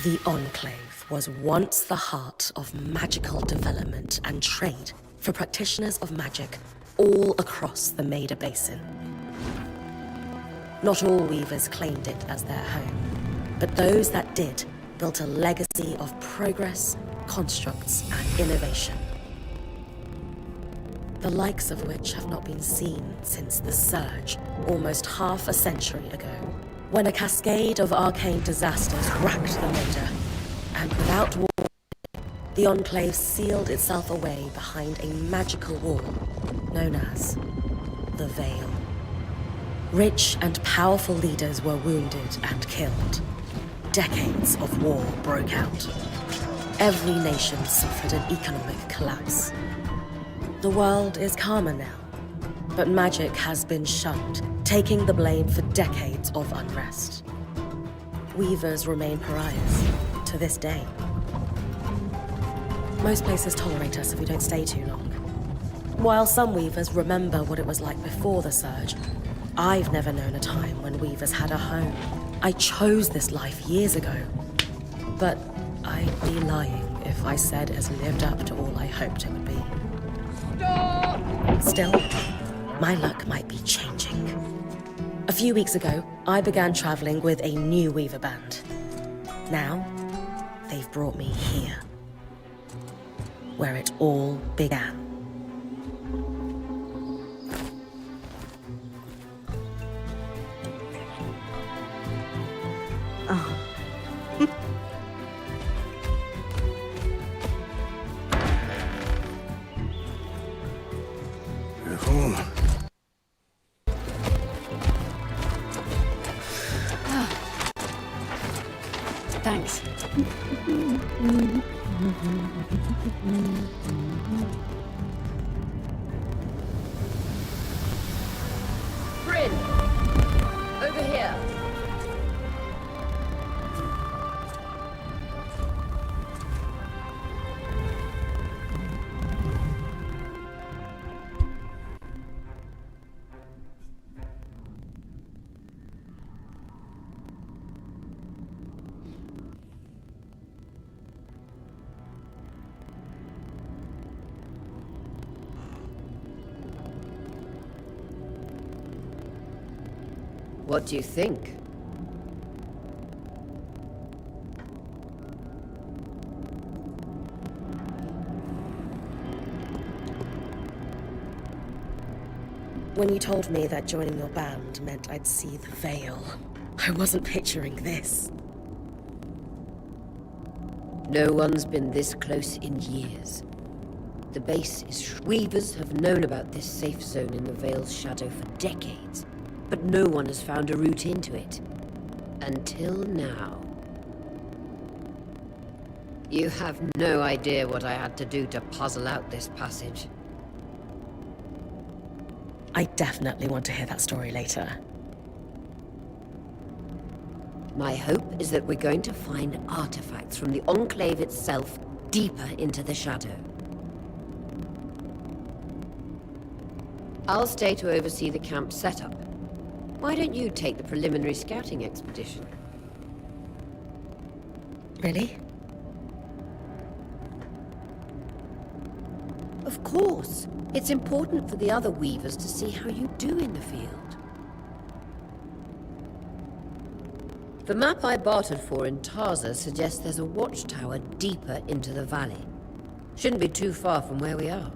The Enclave was once the heart of magical development and trade for practitioners of magic all across the Maida Basin. Not all weavers claimed it as their home, but those that did built a legacy of progress, constructs, and innovation. The likes of which have not been seen since the Surge, almost half a century ago, when a cascade of arcane disasters racked the Maida, and without warning, the Enclave sealed itself away behind a magical wall known as the Veil. Rich and powerful leaders were wounded and killed. Decades of war broke out. Every nation suffered an economic collapse. The world is calmer now, but magic has been shunned, taking the blame for decades of unrest. Weavers remain pariahs to this day. Most places tolerate us if we don't stay too long. While some weavers remember what it was like before the Surge, I've never known a time when weavers had a home. I chose this life years ago, but I'd be lying if I said it has lived up to all I hoped it would be. Stop! Still, my luck might be changing. A few weeks ago, I began traveling with a new weaver band. Now, they've brought me here, where it all began. Oh. You're home. Thanks. Bryn! Over here! What do you think? When you told me that joining your band meant I'd see the Veil, I wasn't picturing this. No one's been this close in years. The base is... Weavers have known about this safe zone in the Veil's shadow for decades, but no one has found a route into it. Until now. You have no idea what I had to do to puzzle out this passage. I definitely want to hear that story later. My hope is that we're going to find artifacts from the Enclave itself deeper into the shadow. I'll stay to oversee the camp setup. Why don't you take the preliminary scouting expedition? Really? Of course. It's important for the other weavers to see how you do in the field. The map I bartered for in Tarza suggests there's a watchtower deeper into the valley. Shouldn't be too far from where we are.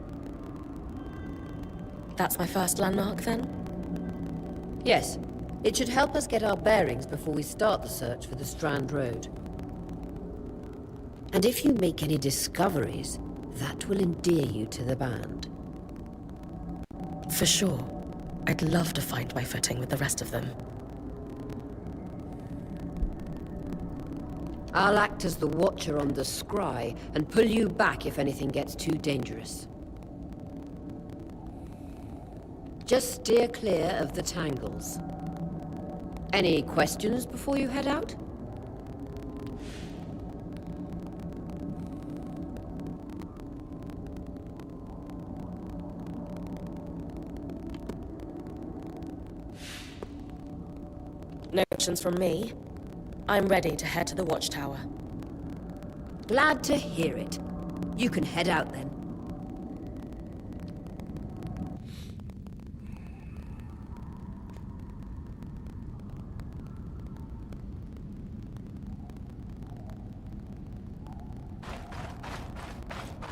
That's my first landmark, then? Yes. It should help us get our bearings before we start the search for the Strand Road. And if you make any discoveries, that will endear you to the band. For sure. I'd love to find my footing with the rest of them. I'll act as the watcher on the scry and pull you back if anything gets too dangerous. Just steer clear of the tangles. Any questions before you head out? No questions from me. I'm ready to head to the watchtower. Glad to hear it. You can head out then.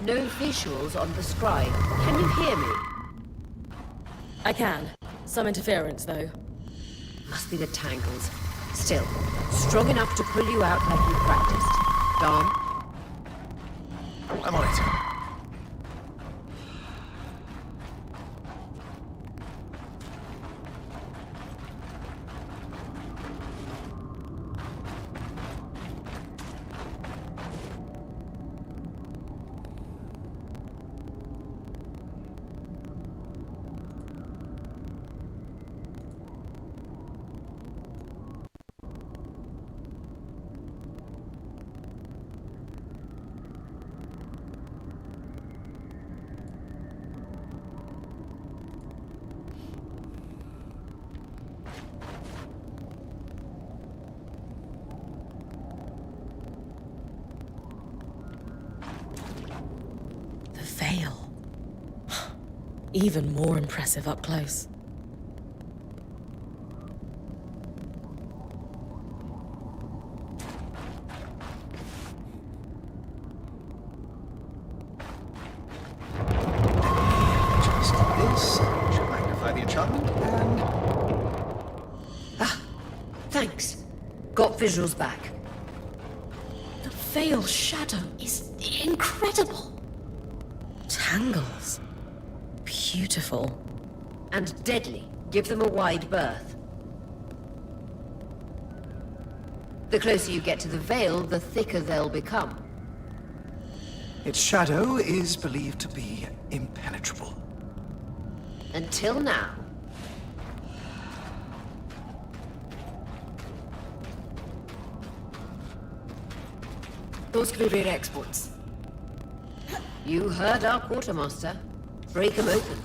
No visuals on the scribe. Can you hear me? I can. Some interference, though. Must be the tangles. Still, strong enough to pull you out like you practiced. Dom? I'm on it. Veil. Even more impressive up close. Just this. Should magnify the enchantment and... Thanks. Got visuals back. The veil shadow is incredible. Tangles. Beautiful. And deadly. Give them a wide berth. The closer you get to the veil, the thicker they'll become. Its shadow is believed to be impenetrable. Until now. Those courier exports. You heard our quartermaster. Break 'em open.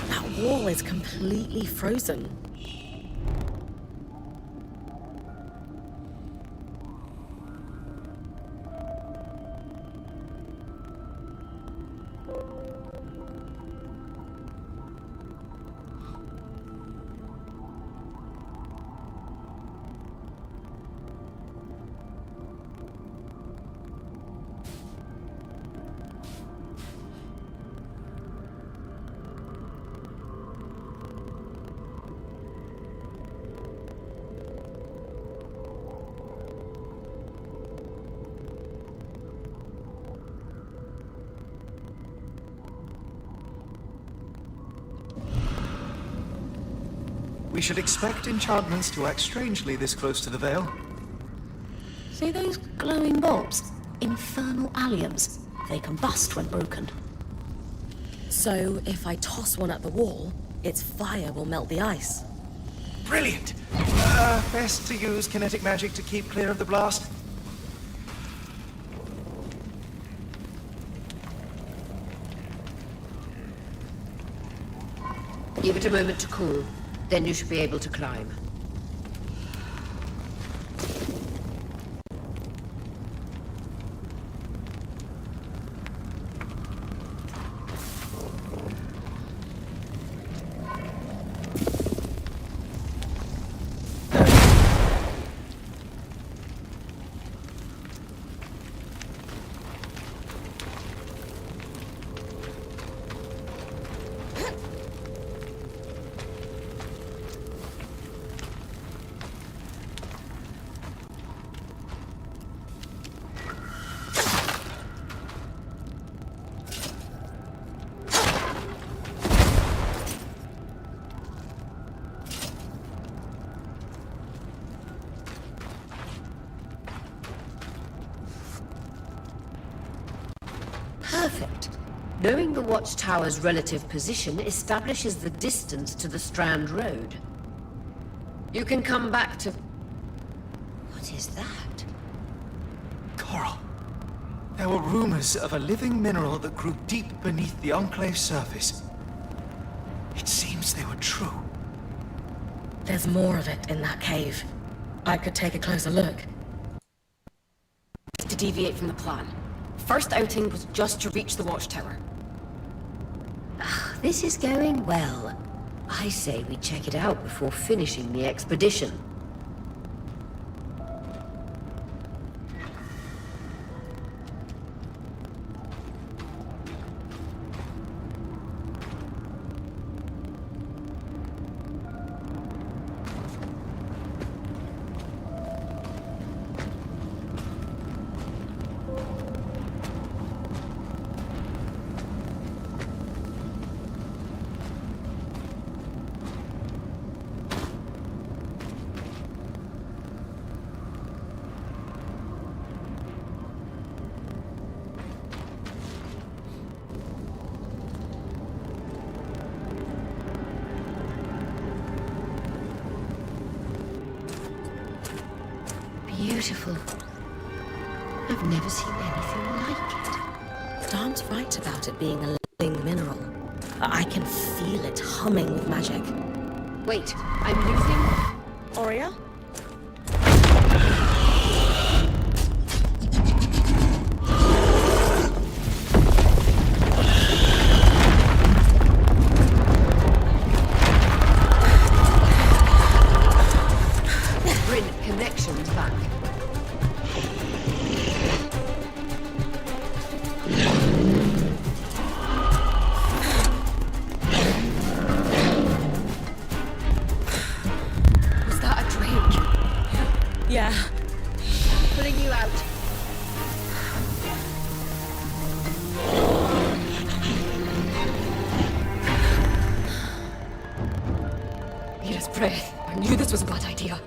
That wall is completely frozen. We should expect enchantments to act strangely this close to the veil. See those glowing bulbs? Infernal alliums. They combust when broken. So, if I toss one at the wall, its fire will melt the ice. Brilliant! Best to use kinetic magic to keep clear of the blast. Give it a moment to cool. Then you should be able to climb. Knowing the watchtower's relative position establishes the distance to the Strand Road. You can come back to... What is that? Coral. There were rumors of a living mineral that grew deep beneath the Enclave's surface. It seems they were true. There's more of it in that cave. I could take a closer look. To deviate from the plan. First outing was just to reach the watchtower. This is going well. I say we check it out before finishing the expedition. Beautiful. I've never seen anything like it. Darn's right about it being a living mineral. I can feel it humming with magic. Wait, I'm losing... Aurea? Bring connections back. Was that a drink? Yeah. Pulling you out. Mira's breath. I knew this was a bad idea.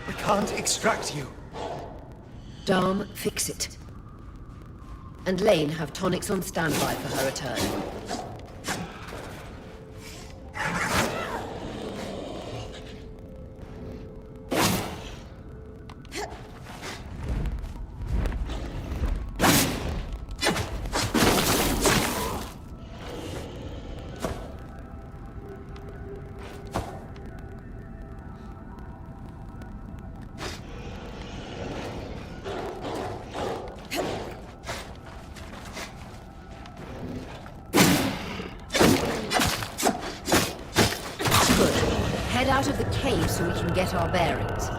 We can't extract you. Dharm, fix it. And Lane have tonics on standby for her return. Head out of the cave so we can get our bearings.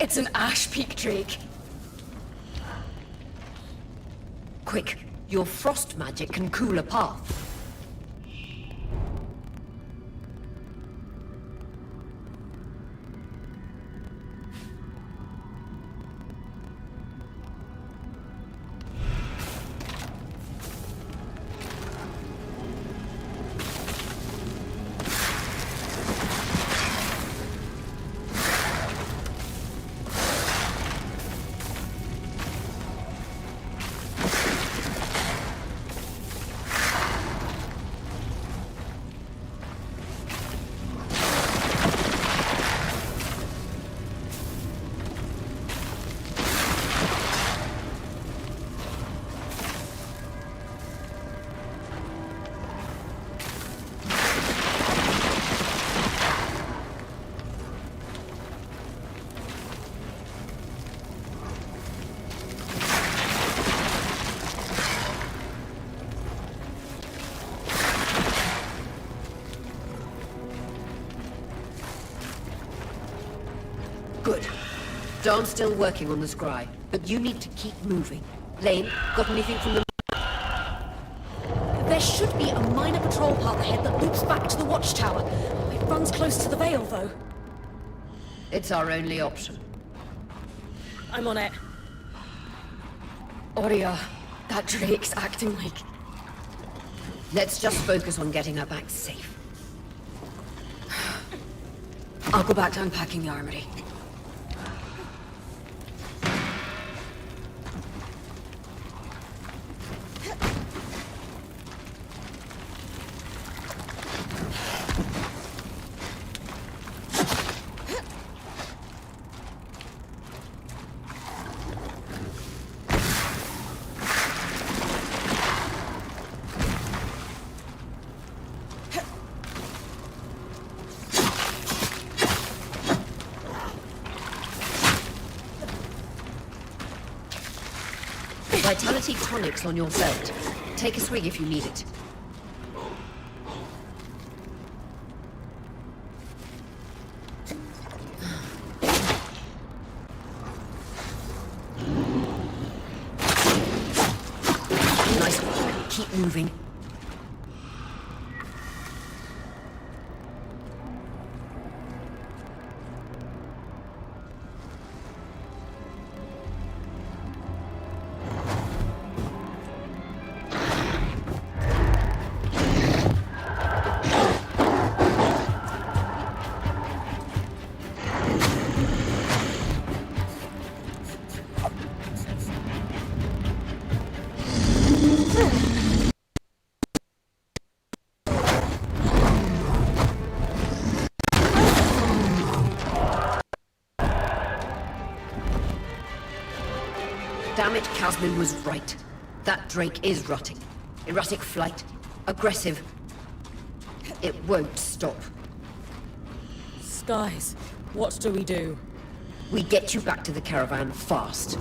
It's an ash peak drake. Quick, your frost magic can cool a path. Good. Dawn's still working on the scry, but you need to keep moving. Lane, got anything from the... There should be a minor patrol path ahead that loops back to the watchtower. It runs close to the Vale, though. It's our only option. I'm on it. Aurea, that Drake's acting like... Let's just focus on getting her back safe. I'll go back to unpacking the armory. Vitality tonics on your belt. Take a swig if you need it. Nice work. Keep moving. Damn it, Casmin was right. That Drake is rotting. Erratic flight. Aggressive. It won't stop. Skies, what do we do? We get you back to the caravan fast.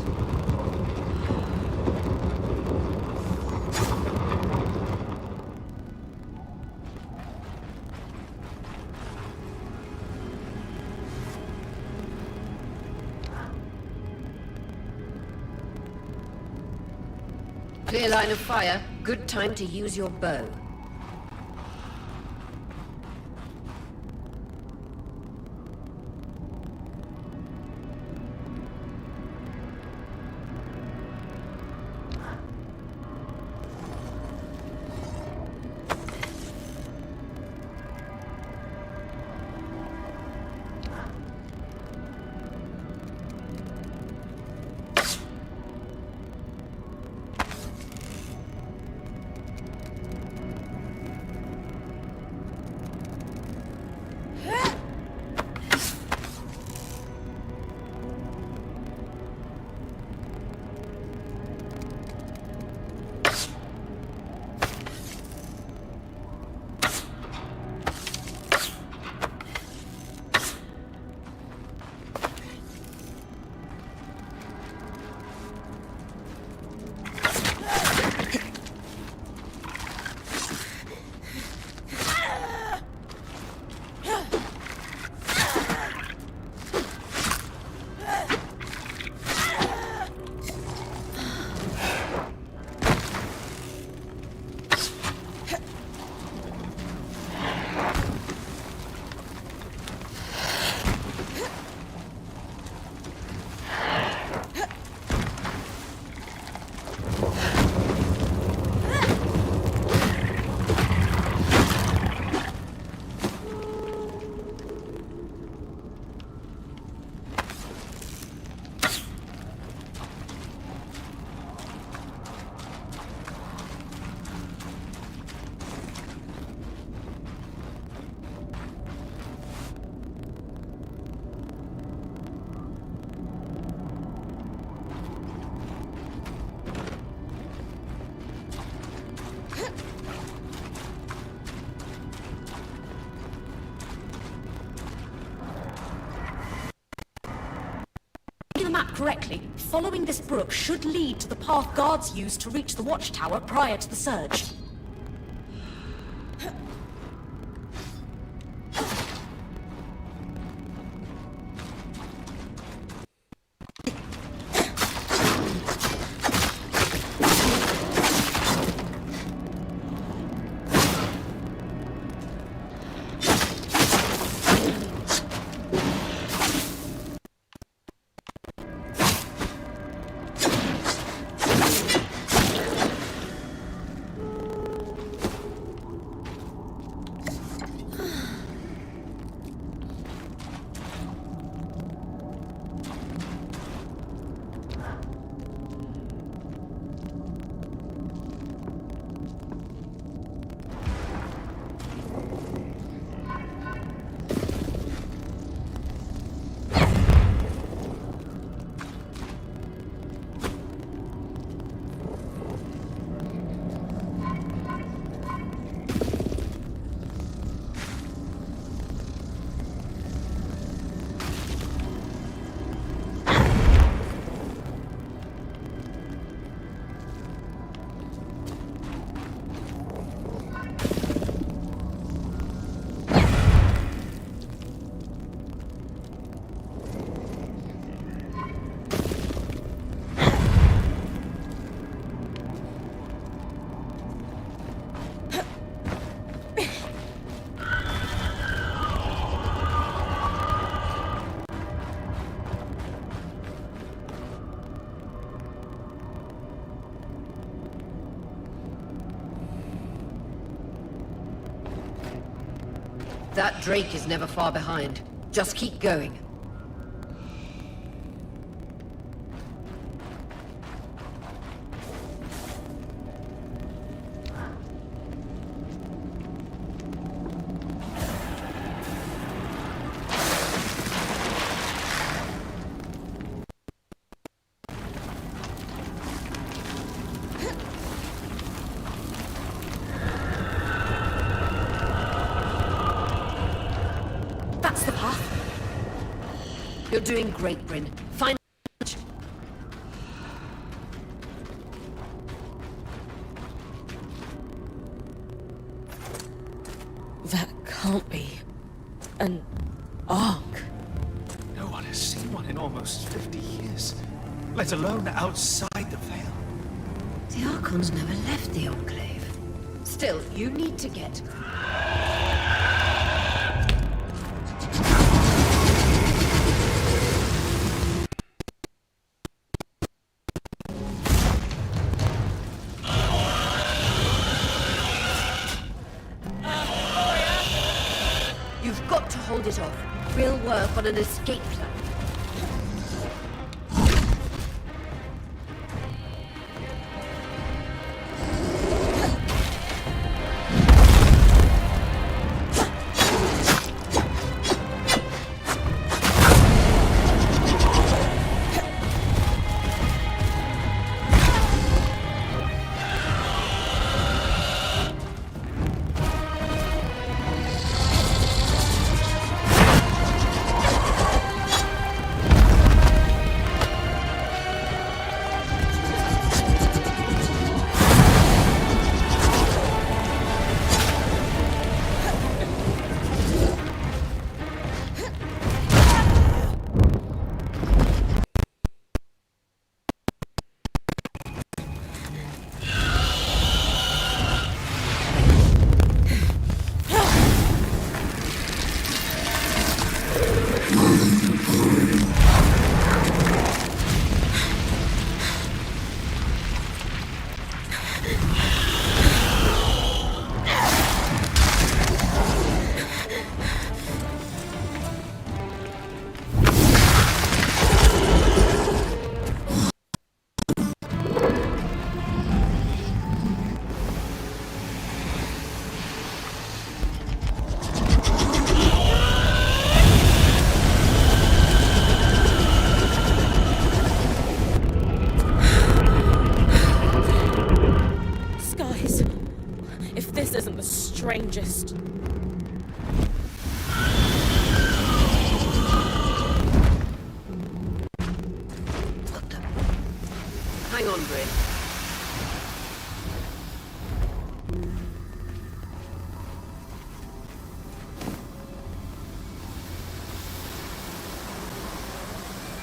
Clear line of fire. Good time to use your bow. The map correctly, following this brook should lead to the path guards used to reach the watchtower prior to the surge. That Drake is never far behind. Just keep going. That's the path. You're doing great, Bryn. Find... That can't be an ark. No one has seen one in almost 50 years, let alone outside the Veil. The Archons never left the Enclave. Still, you need to get... You've got to hold it off. We'll work on an escape plan. strangest. What the... Hang on, Bryn.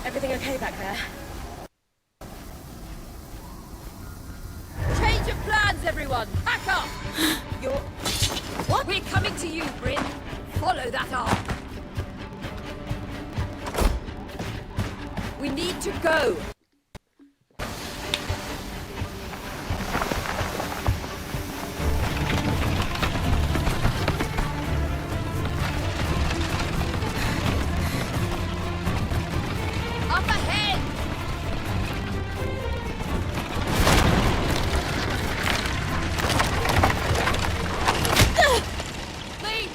Everything okay back there? Change of plans, everyone! Pack up! You're... What? We're coming to you, Bryn. Follow that arc. We need to go. Up ahead! Lead!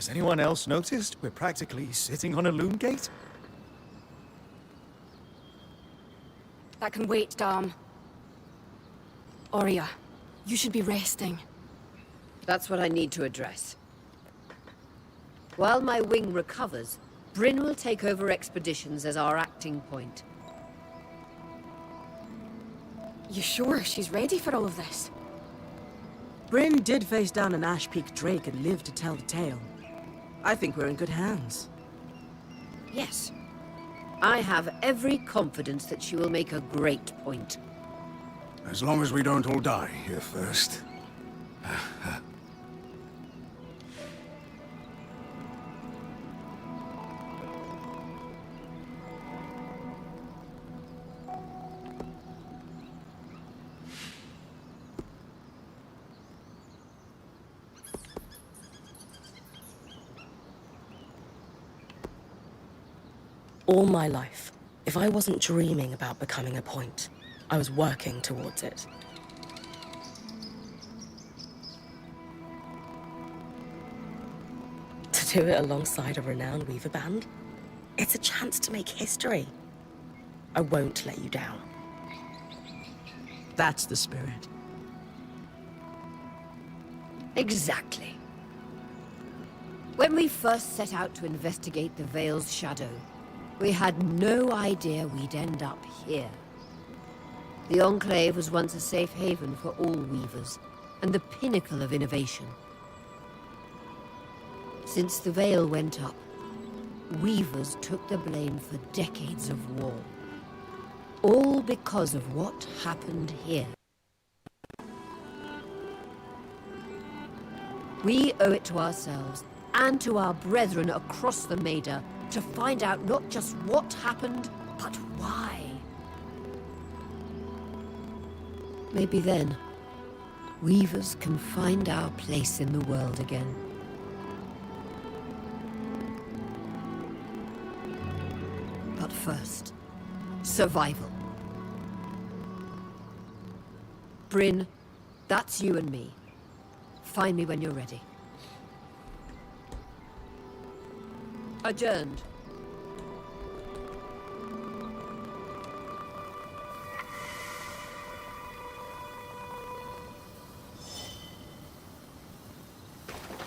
Has anyone else noticed we're practically sitting on a loom gate? That can wait, Dom. Oria, you should be resting. That's what I need to address. While my wing recovers, Bryn will take over expeditions as our acting point. You sure she's ready for all of this? Bryn did face down an Ash Peak Drake and lived to tell the tale. I think we're in good hands. Yes. I have every confidence that she will make a great point. As long as we don't all die here first. All my life, if I wasn't dreaming about becoming a point, I was working towards it. To do it alongside a renowned weaver band, it's a chance to make history. I won't let you down. That's the spirit. Exactly. When we first set out to investigate the Veil's shadow, we had no idea we'd end up here. The Enclave was once a safe haven for all weavers, and the pinnacle of innovation. Since the Veil went up, weavers took the blame for decades of war. All because of what happened here. We owe it to ourselves and to our brethren across the Maida to find out not just what happened, but why. Maybe then, weavers can find our place in the world again. But first, survival. Bryn, that's you and me. Find me when you're ready. Adjourned.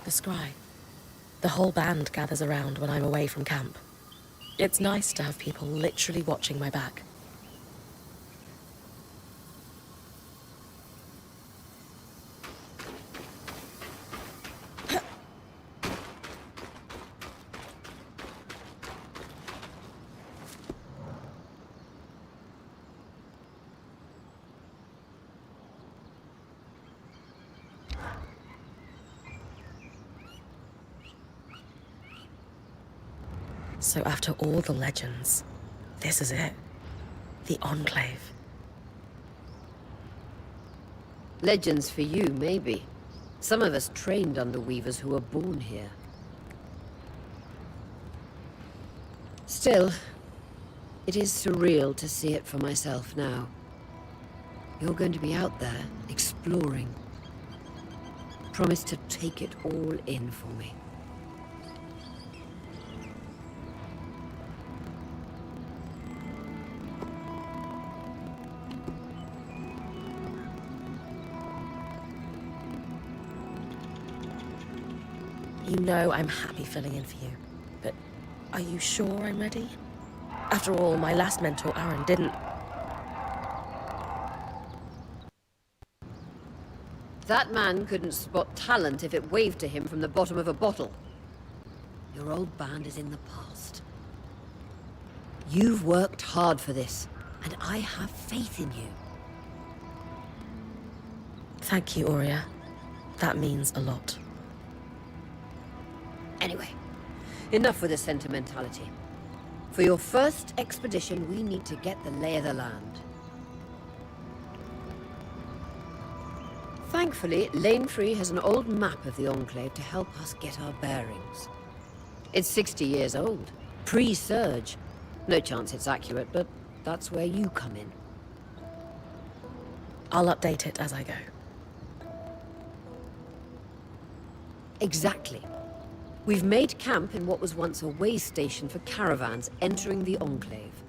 The scry. The whole band gathers around when I'm away from camp. It's nice to have people literally watching my back. So after all the legends, this is it. The Enclave. Legends for you, maybe. Some of us trained under weavers who were born here. Still, it is surreal to see it for myself now. You're going to be out there, exploring. Promise to take it all in for me. You know I'm happy filling in for you, but are you sure I'm ready? After all, my last mentor, Aaron, didn't... That man couldn't spot talent if it waved to him from the bottom of a bottle. Your old band is in the past. You've worked hard for this, and I have faith in you. Thank you, Aurea. That means a lot. Anyway, enough with the sentimentality. For your first expedition, we need to get the lay of the land. Thankfully, Lane Free has an old map of the Enclave to help us get our bearings. It's 60 years old, pre-Surge. No chance it's accurate, but that's where you come in. I'll update it as I go. Exactly. We've made camp in what was once a way station for caravans entering the Enclave.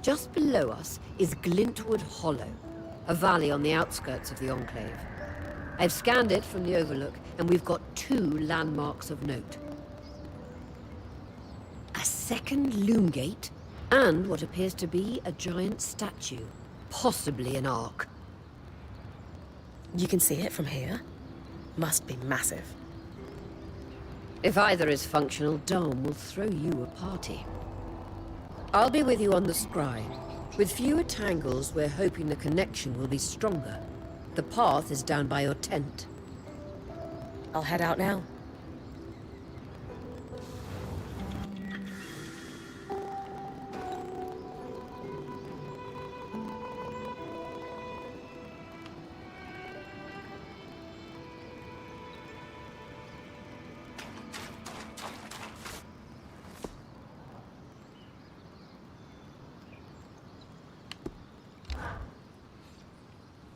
Just below us is Glintwood Hollow, a valley on the outskirts of the Enclave. I've scanned it from the Overlook, and we've got 2 landmarks of note. A second loom gate, and what appears to be a giant statue, possibly an ark. You can see it from here? Must be massive. If either is functional, Dom will throw you a party. I'll be with you on the scry. With fewer tangles, we're hoping the connection will be stronger. The path is down by your tent. I'll head out now.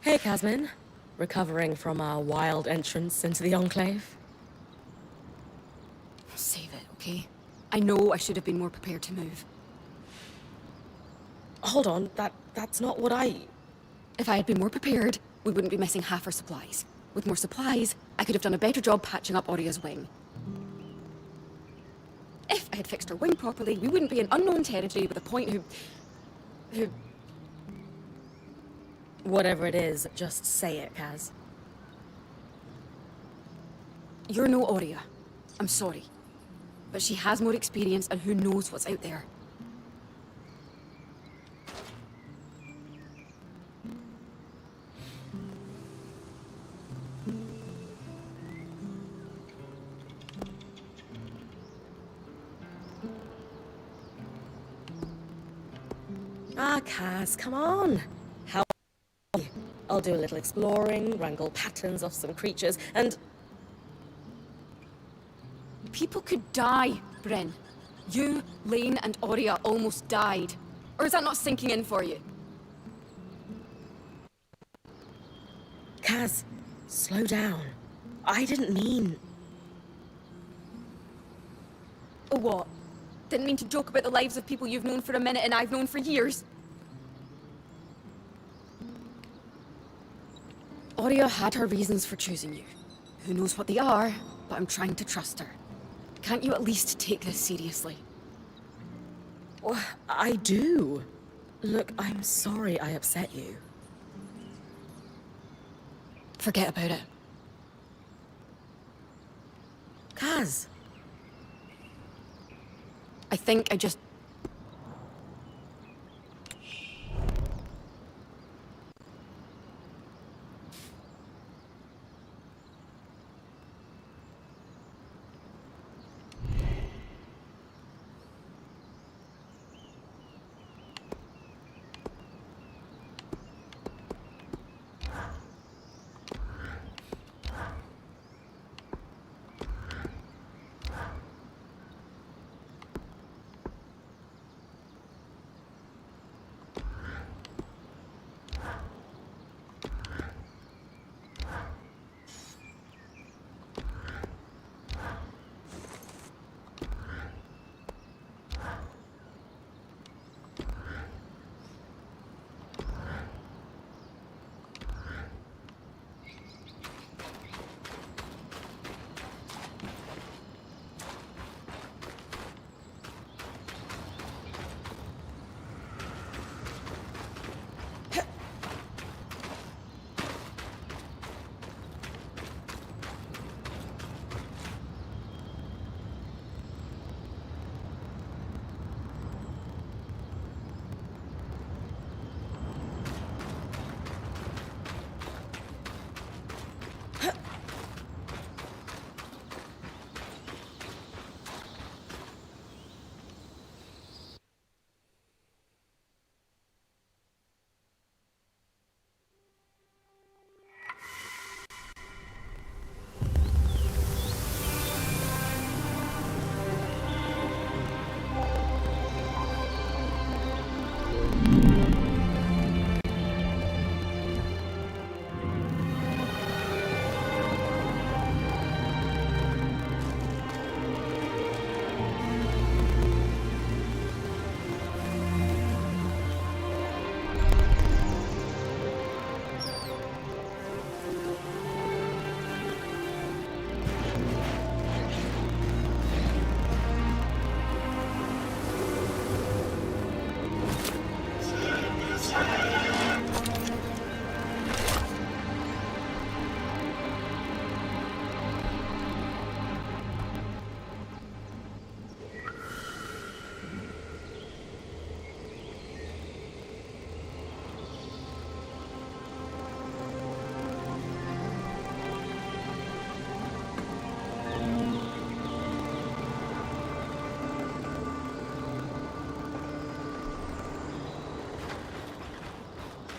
Hey, Casmin. Recovering from our wild entrance into the Enclave? Save it, okay? I know I should have been more prepared to move. Hold on, that's not what I... If I had been more prepared, we wouldn't be missing half our supplies. With more supplies, I could have done a better job patching up Oria's wing. If I had fixed her wing properly, we wouldn't be in unknown territory with a point who... Whatever it is, just say it, Kaz. You're no Oria. I'm sorry. But she has more experience, and who knows what's out there. Ah, Kaz, come on. How... I'll do a little exploring, wrangle patterns off some creatures, and... People could die, Bryn. You, Lane, and Oria almost died. Or is that not sinking in for you? Kaz, slow down. I didn't mean... Oh, what? Didn't mean to joke about the lives of people you've known for a minute and I've known for years. Oria had her reasons for choosing you. Who knows what they are, but I'm trying to trust her. Can't you at least take this seriously? Well, I do. Look, I'm sorry I upset you. Forget about it. Kaz. I think I just...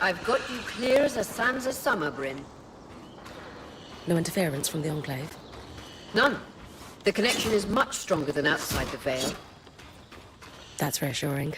I've got you clear as a sands of summer, Bryn. No interference from the Enclave? None. The connection is much stronger than outside the Veil. That's reassuring.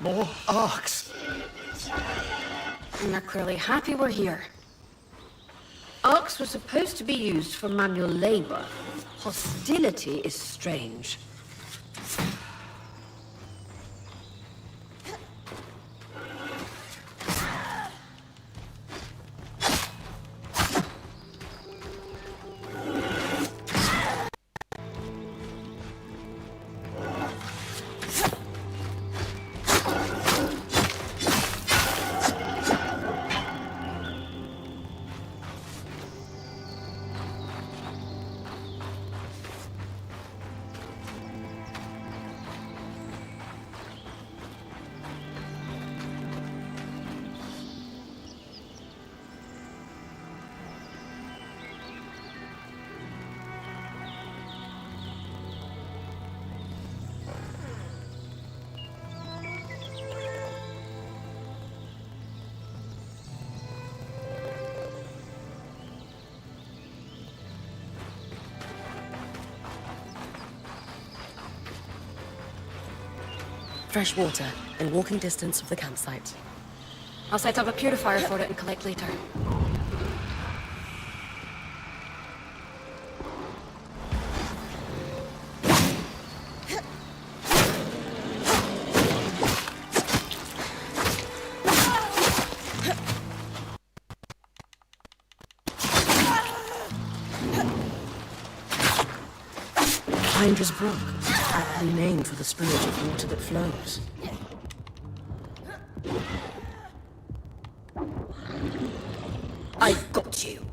More arcs! You're clearly happy we're here. Arcs were supposed to be used for manual labor. Hostility is strange. Fresh water in walking distance of the campsite. I'll set up a purifier for it and collect later. Hydra's Brook, aptly named for the spirit of water that flows. I've got you.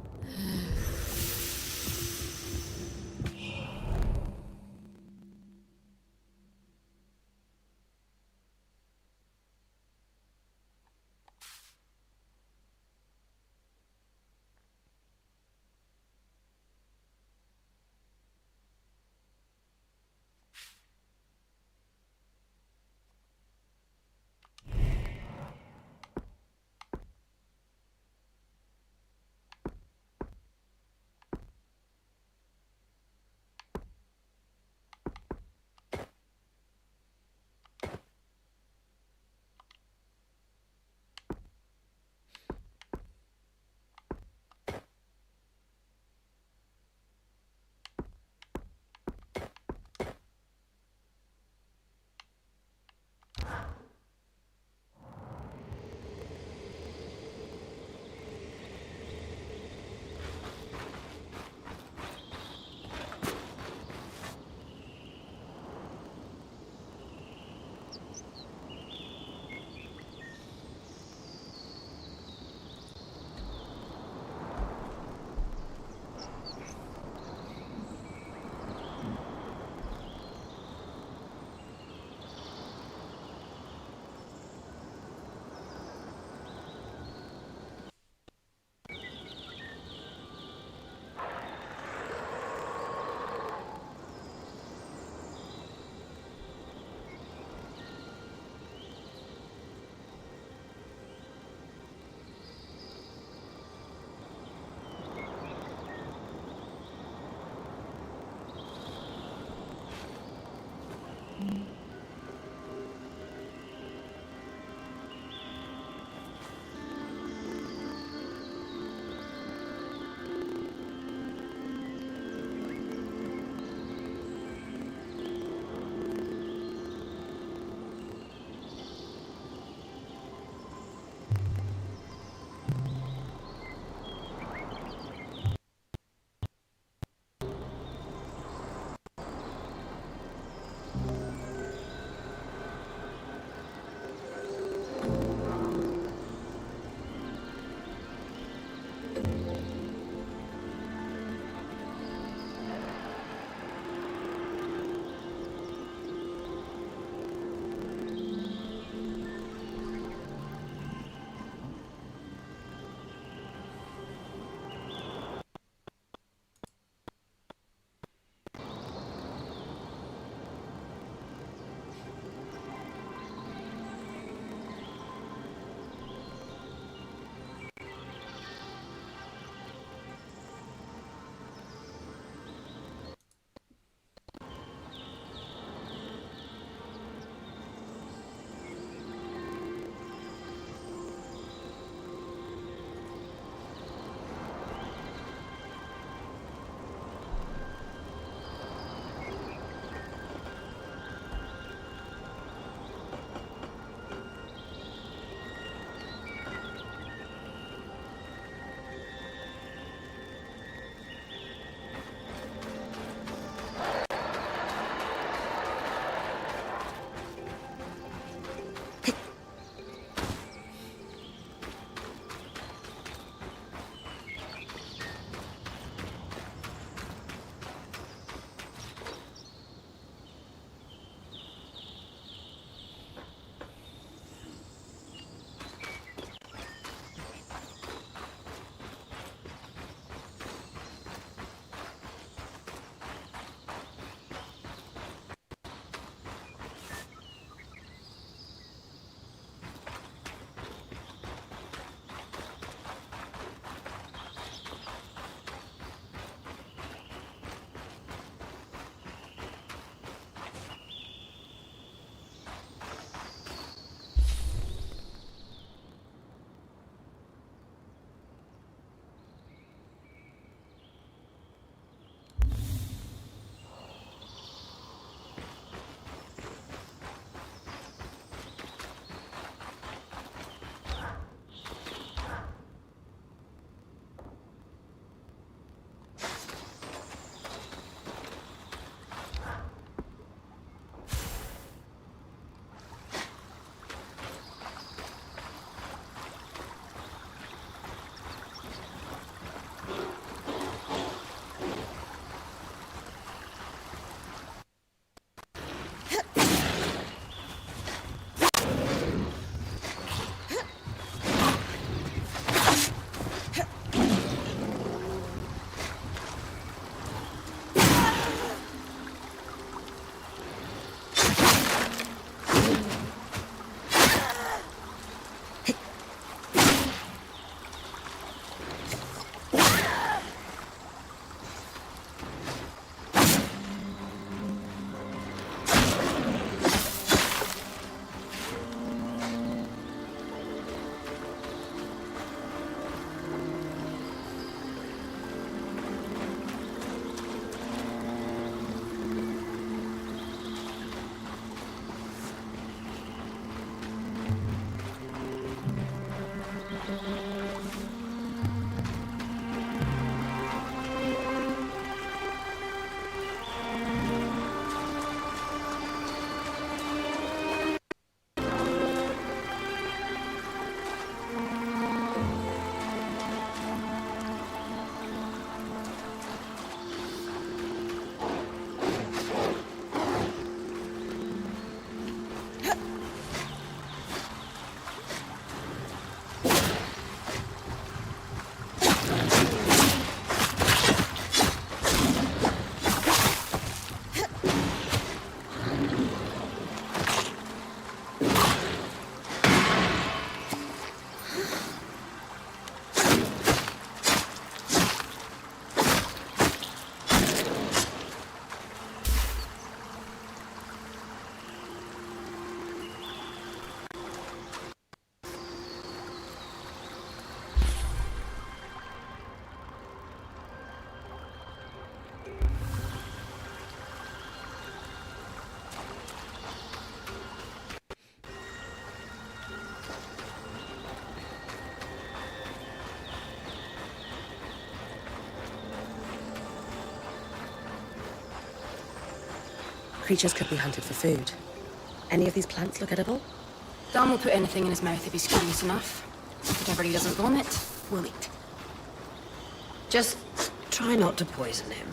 Creatures could be hunted for food. Any of these plants look edible? Dom will put anything in his mouth if he's curious enough. Whatever he doesn't vomit, we'll eat. Just try not to poison him.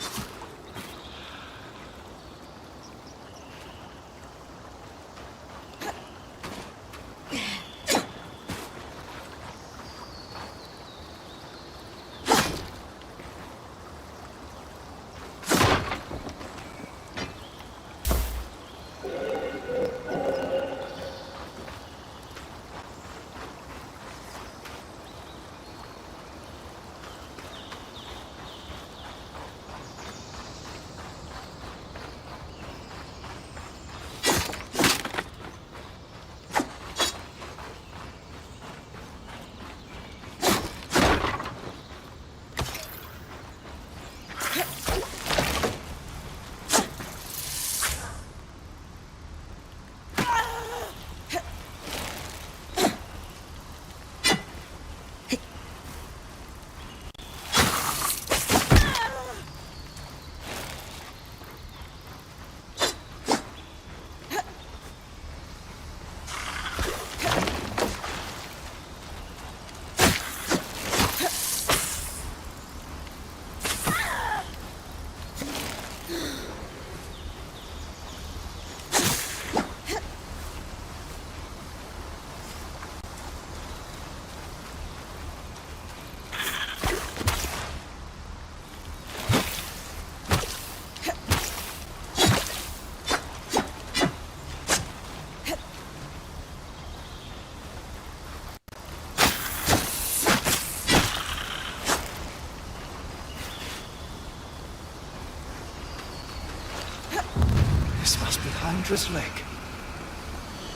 This must be Hydra's Lake.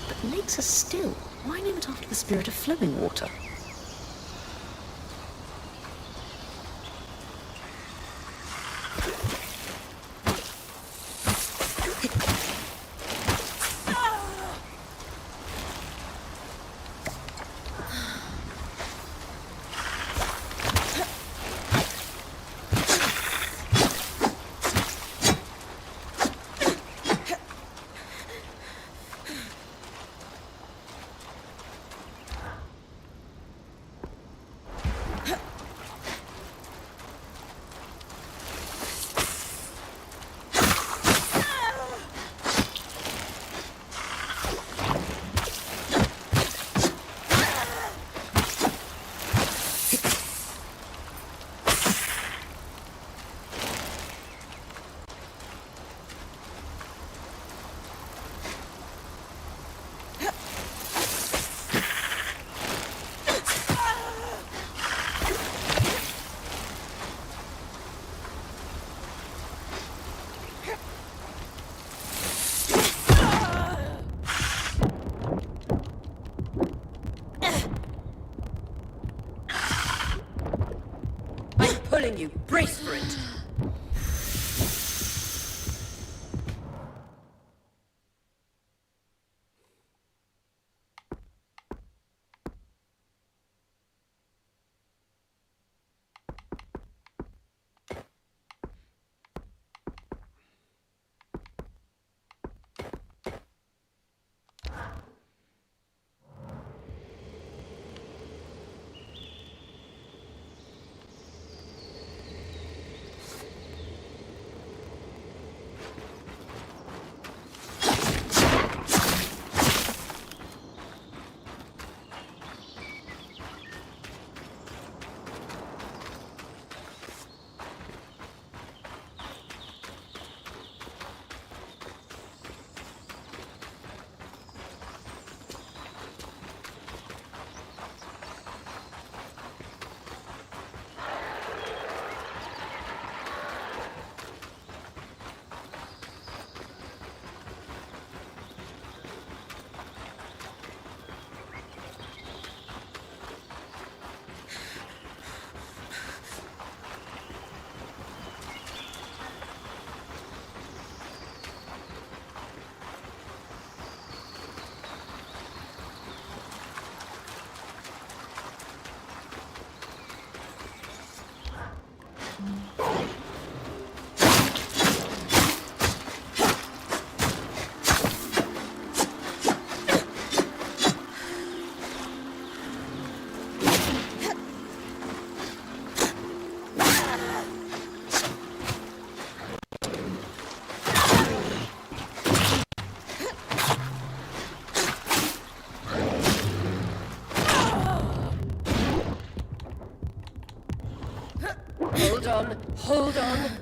But lakes are still. Why name it after the spirit of flowing water? Pulling you. Brace for it. Hold on.